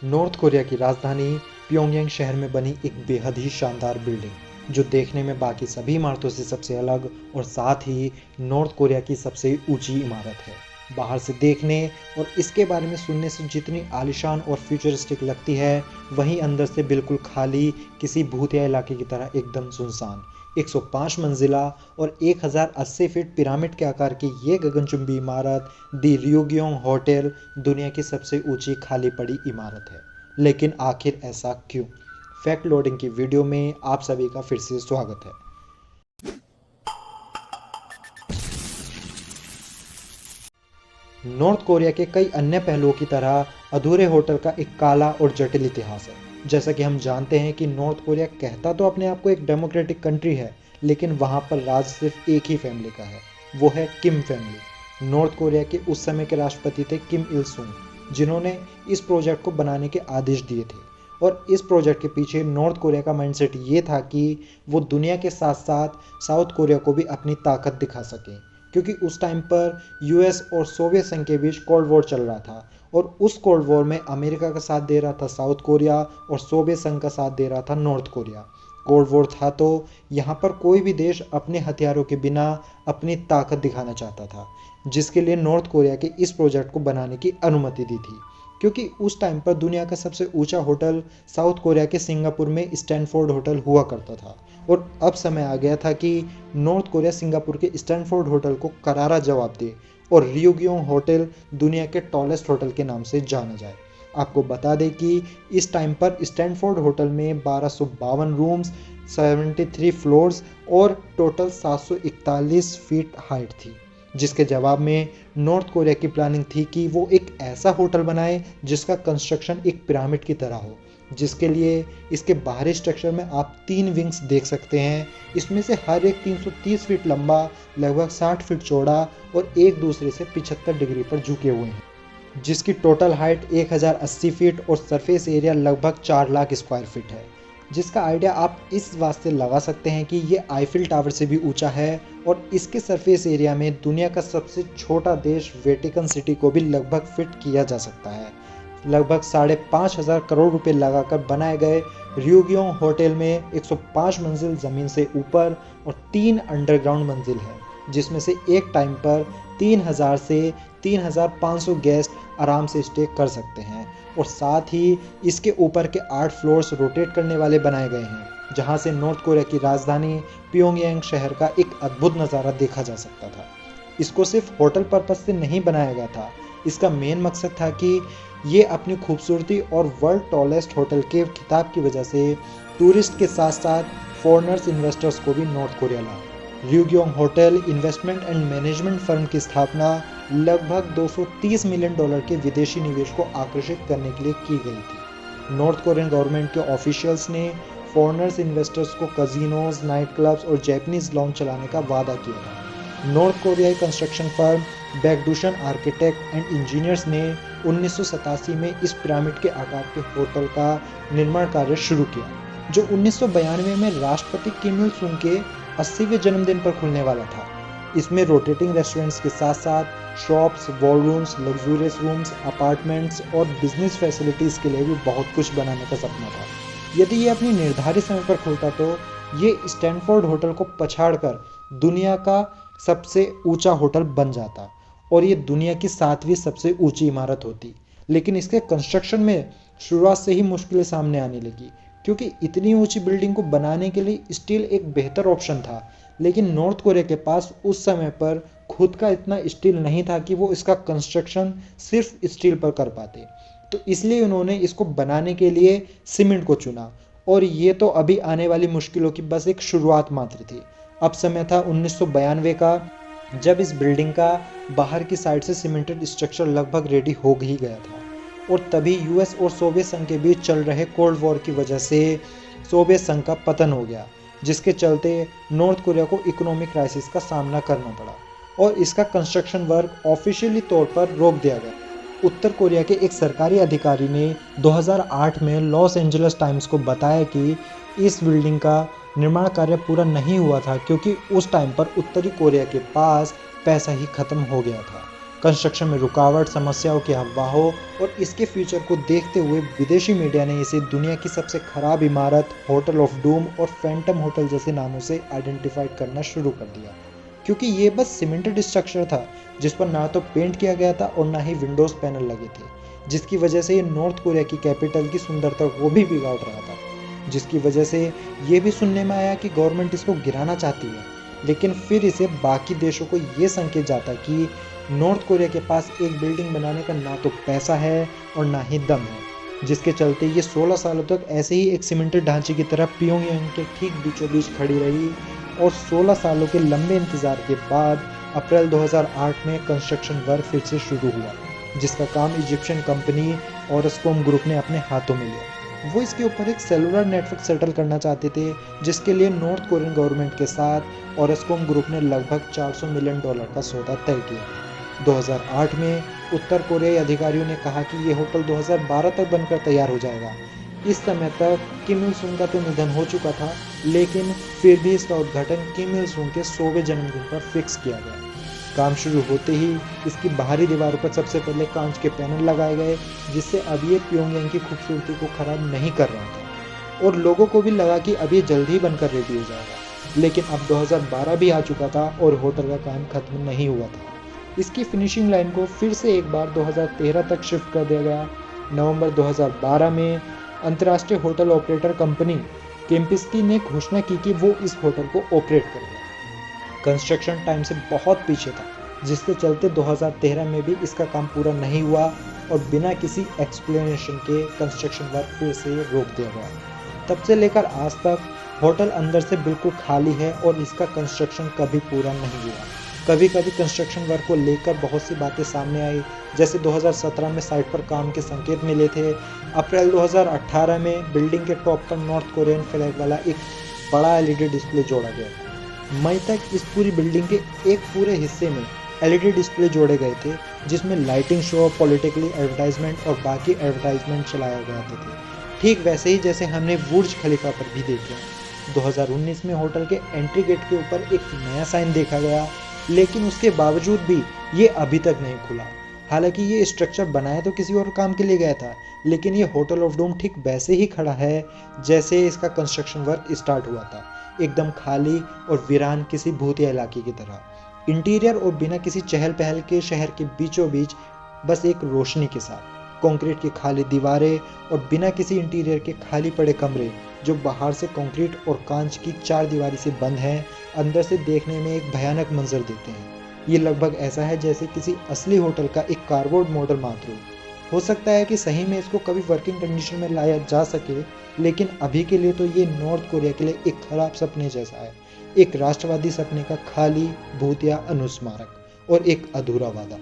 North Korea की राजधानी Pyongyang शहर में बनी एक बेहद ही शानदार बिल्डिंग, जो देखने में बाकी सभी इमारतों से सबसे अलग और साथ ही नॉर्थ कोरिया की सबसे ऊंची इमारत है। बाहर से देखने और इसके बारे में सुनने से जितनी आलीशान और फ्यूचरिस्टिक लगती है, वहीं अंदर से बिल्कुल खाली, किसी भूतिया इलाके की तरह एकदम सुनसान। 105 मंजिला और 1080 फीट पिरामिड के आकार की ये गगनचुंबी इमारत दी रियोग्योंग होटल दुनिया की सबसे ऊंची खाली पड़ी इमारत है। लेकिन आखिर ऐसा क्यों? फैक्ट लोडिंग की वीडियो में आप सभी का फिर से स्वागत है। नॉर्थ कोरिया के कई अन्य पहलुओं की तरह अधूरे होटल का एक काला और जटिल इतिहास है। जैसा कि हम जानते हैं कि नॉर्थ कोरिया कहता तो अपने आप को एक डेमोक्रेटिक कंट्री है, लेकिन वहाँ पर राज सिर्फ एक ही फैमिली का है, वो है किम फैमिली। नॉर्थ कोरिया के उस समय के राष्ट्रपति थे किम इल सुंग, जिन्होंने इस प्रोजेक्ट को बनाने के आदेश दिए थे। और इस प्रोजेक्ट के पीछे नॉर्थ कोरिया का माइंडसेट ये था कि वो दुनिया के साथ साथ साउथ कोरिया को भी अपनी ताकत दिखा सकें, क्योंकि उस टाइम पर यूएस और सोवियत संघ के बीच कोल्ड वॉर चल रहा था। और उस कोल्ड वॉर में अमेरिका का साथ दे रहा था साउथ कोरिया और सोवियत संघ का साथ दे रहा था नॉर्थ कोरिया। कोल्ड वॉर था तो यहाँ पर कोई भी देश अपने हथियारों के बिना अपनी ताकत दिखाना चाहता था, जिसके लिए नॉर्थ कोरिया के इस प्रोजेक्ट को बनाने की अनुमति दी थी। क्योंकि उस टाइम पर दुनिया का सबसे ऊंचा होटल साउथ कोरिया के सिंगापुर में स्टैनफोर्ड होटल हुआ करता था। और अब समय आ गया था कि नॉर्थ कोरिया सिंगापुर के स्टैनफोर्ड होटल को करारा जवाब दे और रियोग्योंग होटल दुनिया के टॉलेस्ट होटल के नाम से जाना जाए। आपको बता दें कि इस टाइम पर स्टैनफोर्ड होटल में 1252 रूम्स, 73 फ्लोर्स और टोटल 741 फीट हाइट थी। जिसके जवाब में नॉर्थ कोरिया की प्लानिंग थी कि वो एक ऐसा होटल बनाए जिसका कंस्ट्रक्शन एक पिरामिड की तरह हो, जिसके लिए इसके बाहरी स्ट्रक्चर में आप 3 विंग्स देख सकते हैं। इसमें से हर एक 330 फीट लंबा, लगभग 60 फीट चौड़ा और एक दूसरे से 75 डिग्री पर झुके हुए हैं, जिसकी टोटल हाइट 1080 फीट और सरफेस एरिया लगभग 4 लाख स्क्वायर फीट है। जिसका आइडिया आप इस वास्ते लगा सकते हैं कि ये आईफिल टावर से भी ऊंचा है और इसके सरफेस एरिया में दुनिया का सबसे छोटा देश वेटिकन सिटी को भी लगभग फिट किया जा सकता है। लगभग 5,500 करोड़ रुपए लगाकर बनाए गए रियोग्योंग होटल में 105 मंजिल ज़मीन से ऊपर और 3 अंडरग्राउंड मंजिल है, जिसमें से एक टाइम पर 3,000 से 3,500 गेस्ट आराम से स्टे कर सकते हैं। और साथ ही इसके ऊपर के 8 फ्लोर्स रोटेट करने वाले बनाए गए हैं, जहां से नॉर्थ कोरिया की राजधानी प्योंगयांग शहर का एक अद्भुत नज़ारा देखा जा सकता था। इसको सिर्फ होटल पर्पस से नहीं बनाया गया था, इसका मेन मकसद था कि ये अपनी खूबसूरती और वर्ल्ड टॉलेस्ट होटल के खिताब की वजह से टूरिस्ट के साथ साथ फॉरेनर्स इन्वेस्टर्स को भी नॉर्थ कोरिया लाए। Ryugyong hotel investment and management firm की स्थापना लगभग $230 मिलियन के विदेशी निवेश को आकर्षित करने के लिए की गई थी। नॉर्थ कोरियन गवर्नमेंट के ऑफिशियल्स ने फॉरेनर्स इन्वेस्टर्स को कजिनोज, नाइट क्लब्स और जैपनीज लॉन्च चलाने का वादा किया था। नॉर्थ कोरियाई construction firm Baekdusan architect and engineers ने 1987 में इस पिरामिड के आकार के होटल का निर्माण कार्य शुरू किया, जो 1992 में राष्ट्रपति किम इल सुंग के 80वें जन्मदिन पर खुलने वाला था। इसमें रोटेटिंग रेस्टोरेंट्स के साथ साथ शॉप्स, वॉलरूम्स, लग्जूरियस रूम्स, अपार्टमेंट्स और बिजनेस फैसिलिटीज़ के लिए भी बहुत कुछ बनाने का सपना था। यदि ये अपनी निर्धारित समय पर खुलता तो ये स्टैनफोर्ड होटल को पछाड़कर दुनिया का सबसे ऊंचा होटल बन जाता और ये दुनिया की 7वीं सबसे ऊंची इमारत होती। लेकिन इसके कंस्ट्रक्शन में शुरुआत से ही मुश्किलें सामने आने लगी, क्योंकि इतनी ऊंची बिल्डिंग को बनाने के लिए स्टील एक बेहतर ऑप्शन था, लेकिन नॉर्थ कोरिया के पास उस समय पर खुद का इतना स्टील नहीं था कि वो इसका कंस्ट्रक्शन सिर्फ स्टील पर कर पाते। तो इसलिए उन्होंने इसको बनाने के लिए सीमेंट को चुना, और ये तो अभी आने वाली मुश्किलों की बस एक शुरुआत मात्र थी। अब समय था 1992 का, जब इस बिल्डिंग का बाहर की साइड से सीमेंटेड स्ट्रक्चर लगभग रेडी हो ही गया था। और तभी यूएस और सोवियत संघ के बीच चल रहे कोल्ड वॉर की वजह से सोवियत संघ का पतन हो गया, जिसके चलते नॉर्थ कोरिया को इकोनॉमिक क्राइसिस का सामना करना पड़ा और इसका कंस्ट्रक्शन वर्क ऑफिशियली तौर पर रोक दिया गया। उत्तर कोरिया के एक सरकारी अधिकारी ने 2008 में लॉस एंजल्स टाइम्स को बताया कि इस बिल्डिंग का निर्माण कार्य पूरा नहीं हुआ था, क्योंकि उस टाइम पर उत्तरी कोरिया के पास पैसा ही खत्म हो गया था। कंस्ट्रक्शन में रुकावट, समस्याओं की अफवाहों और इसके फ्यूचर को देखते हुए विदेशी मीडिया ने इसे दुनिया की सबसे खराब इमारत, होटल ऑफ डूम और फैंटम होटल जैसे नामों से आइडेंटिफाइड करना शुरू कर दिया, क्योंकि ये बस सीमेंटेड स्ट्रक्चर था जिस पर ना तो पेंट किया गया था और ना ही विंडोज पैनल लगे थे, जिसकी वजह से ये नॉर्थ कोरिया की कैपिटल की सुंदरता को भी बिगाड़ रहा था, जिसकी वजह से ये भी सुनने में आया कि गवर्नमेंट इसको गिराना चाहती है, लेकिन फिर इसे बाकी देशों को ये संकेत जाता कि नॉर्थ कोरिया के पास एक बिल्डिंग बनाने का ना तो पैसा है और ना ही दम है, जिसके चलते ये 16 सालों तक ऐसे ही एक सीमेंटेड ढांचे की तरह प्योंगयांग के ठीक बीचों बीच खड़ी रही और 16 सालों के लंबे इंतजार के बाद अप्रैल 2008 में कंस्ट्रक्शन वर्क फिर से शुरू हुआ, जिसका काम इजिप्शियन कंपनी ऑरस्कोम ग्रुप ने अपने हाथों में लिया। वो इसके ऊपर एक सेलुलर नेटवर्क सेटल करना चाहते थे, जिसके लिए नॉर्थ कोरियन गवर्नमेंट के साथ ऑरस्कोम ग्रुप ने लगभग $400 मिलियन का सौदा तय किया। 2008 में उत्तर कोरियाई अधिकारियों ने कहा कि ये होटल 2012 तक बनकर तैयार हो जाएगा। इस समय तक किम इल सुंग का तो निधन हो चुका था, लेकिन फिर भी इसका उद्घाटन किम इल सुंग के 100वें जन्मदिन पर फिक्स किया गया। काम शुरू होते ही इसकी बाहरी दीवारों पर सबसे पहले कांच के पैनल लगाए गए, जिससे अब ये प्योंगयांग की खूबसूरती को खराब नहीं कर रहा था और लोगों को भी लगा कि अब ये जल्द ही बनकर रेडी हो जाएगा। लेकिन अब 2012 भी आ चुका था और होटल का काम खत्म नहीं हुआ था। इसकी फिनिशिंग लाइन को फिर से एक बार 2013 तक शिफ्ट कर दिया गया। नवंबर 2012 में अंतर्राष्ट्रीय होटल ऑपरेटर कंपनी केम्पिस्की ने घोषणा की कि वो इस होटल को ऑपरेट करेगा। कंस्ट्रक्शन टाइम से बहुत पीछे था, जिसके चलते 2013 में भी इसका काम पूरा नहीं हुआ और बिना किसी एक्सप्लेनेशन के कंस्ट्रक्शन वर्क फिर से रोक दिया गया। तब से लेकर आज तक होटल अंदर से बिल्कुल खाली है और इसका कंस्ट्रक्शन कभी पूरा नहीं हुआ। कभी कभी कंस्ट्रक्शन वर्क को लेकर बहुत सी बातें सामने आई, जैसे 2017 में साइट पर काम के संकेत मिले थे। अप्रैल 2018 में बिल्डिंग के टॉप पर नॉर्थ कोरियन फ्लैग वाला एक बड़ा एलईडी डिस्प्ले जोड़ा गया। मई तक इस पूरी बिल्डिंग के एक पूरे हिस्से में एलईडी डिस्प्ले जोड़े गए थे, जिसमें लाइटिंग शो, पॉलिटिकली एडवर्टाइजमेंट और बाकी एडवर्टाइजमेंट चलाए जाते थे, ठीक वैसे ही जैसे हमने बुर्ज खलीफा पर भी देखा। 2019 में होटल के एंट्री गेट के ऊपर एक नया साइन देखा गया, लेकिन उसके बावजूद भी ये अभी तक नहीं खुला। हालांकि ये स्ट्रक्चर बनाया तो किसी और काम के लिए गया था, लेकिन ये होटल ऑफ डूम ठीक वैसे ही खड़ा है जैसे इसका कंस्ट्रक्शन वर्क स्टार्ट हुआ था, एकदम खाली और वीरान किसी भूतिया इलाके की तरह। इंटीरियर और बिना किसी चहल पहल के शहर के बीचों बीच बस एक रोशनी के साथ कंक्रीट की खाली दीवारें और बिना किसी इंटीरियर के खाली पड़े कमरे, जो बाहर से कंक्रीट और कांच की चार दीवारी से बंद हैं, अंदर से देखने में एक भयानक मंजर देते हैं। ये लगभग ऐसा है जैसे किसी असली होटल का एक कार्डबोर्ड मॉडल मात्र हो सकता है कि सही में इसको कभी वर्किंग कंडीशन में लाया जा सके, लेकिन अभी के लिए तो ये नॉर्थ कोरिया के लिए एक खराब सपने जैसा है, एक राष्ट्रवादी सपने का खाली भूतिया अनुस्मारक और एक अधूरा वादा।